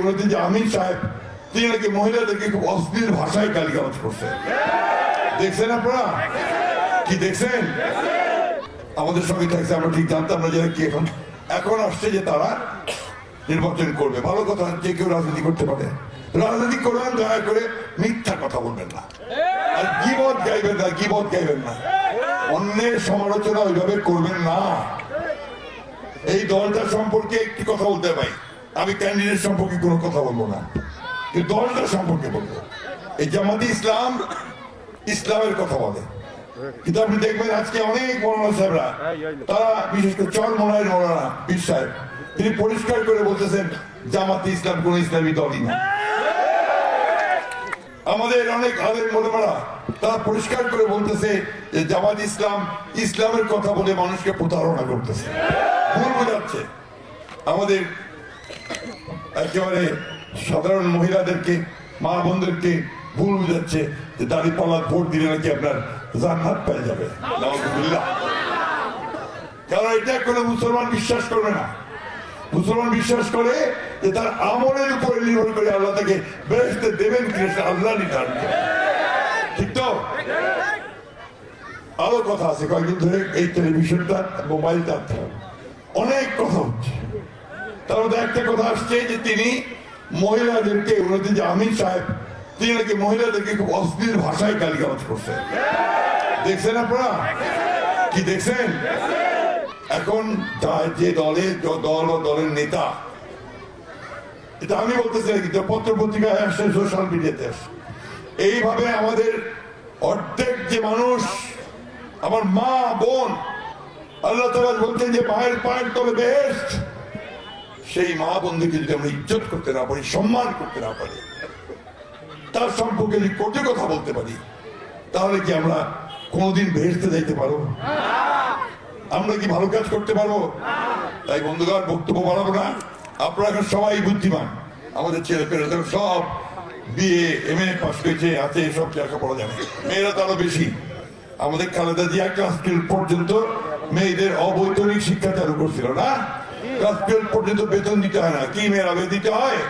উন্নতি যে আমির সাহেব তিনি নাকি মহিলাদেরকে খুব অশ্লীল ভাষায় গালিগালাজ করছে। দেখছেন আপনারা? কি দেখছেন? আমাদের সঙ্গে থাকছে, আমরা ঠিক জানতাম না যে কি এখন আসছে যে তারা নির্বাচন করবে। ভালো কথা, যে কেউ রাজনীতি করতে পারে, রাজনীতি করবেন, দয়া করে মিথ্যা কথা বলবেন না, আর গীবত গাইবেন না, গীবত গাইবেন না, অন্যের সমালোচনা ওইভাবে করবেন না। এই দলটা সম্পর্কে একটি কথা বলতে পাই, আমি ক্যান্ডিডেট সম্পর্কে কোনো কথা বলবো না, কিন্তু দলটা সম্পর্কে বলবো। এই জামাতি ইসলাম ইসলামের কথা বলে, কিন্তু আপনি দেখবেন আজকে অনেক মৌলানা সাহেবরা, তারা বিশেষ করে চর মনায় মৌলানা পীর সাহেব, তিনি পরিষ্কার করে বলতেছেন জামাতি ইসলাম কোন ইসলামী দলই না। আমাদের অনেক আলেম মোলামারা তারা পরিষ্কার করে বলতেছে যে জামাত ইসলাম ইসলামের কথা বলে মানুষকে প্রতারণা করতেছে, ভুল বোঝাচ্ছে। আমাদের একেবারে সাধারণ মহিলাদেরকে, মা বোনদেরকে ভুল বুঝাচ্ছে যে দাঁড়িপাল্লা ভোট দিলে নাকি আপনার জান্নাত পেয়ে যাবে। কারণ এটা কোনো মুসলমান বিশ্বাস করবে না। মুসলমান বিশ্বাস করে যে তার আমলের উপরে নির্ভর করে আল্লাহ তাকে বেহেশতে দেবেন কি সেটা আল্লাহ নির্ধারণ করে। ঠিক তো? আরো কথা আছে, কয়েকদিন ধরে এই টেলিভিশনটা, মোবাইলটা অনেক কথা হচ্ছে। তার মধ্যে একটা কথা আসছে যে তিনি মহিলাদেরকে উন্নতি যে আমির সাহেব তিনি নাকি মহিলাদেরকে খুব অশ্লীল ভাষায় গালিগালাজ করছে। দেখছেন আপনারা? কি দেখছেন? এখন যে দলের দল ও দলের নেতা, এটা আমি বলতেছি নাকি, পত্র পত্রিকায় আসছে, সোশ্যাল মিডিয়াতে আসছে, এইভাবে আমাদের অর্ধেক যে মানুষ, আমার মা বোন, আল্লাহ তাআলা বলছেন যে মায়ের পায়ের তলে বেহেশত, সেই মা বোনদেরকে যদি আমরা ইজ্জত করতে না পারি, সম্মান করতে না পারি, তার সম্পর্কে যদি কটু কথা বলতে পারি, তাহলে কি আমরা কোনোদিন বেহেশতে যাইতে পারবো? আমরা কি ভালো কাজ করতে পারবো? তাই বন্ধুগণ, বক্তব্য বাড়াবো না। আপনারা এখন সবাই বুদ্ধিমান, আমাদের ছেলে পেলে সব বিএ MA পাস করেছে, আছে, সব লেখাপড়া জানে, মেয়েরা তো আরো বেশি। আমাদের খালেদা জিয়া ক্লাস 12 পর্যন্ত মেয়েদের অবৈতনিক শিক্ষা চালু করছিল না, ক্লাস 12 পর্যন্ত বেতন দিতে হয় না। কি মেয়েরা দিতে হয়?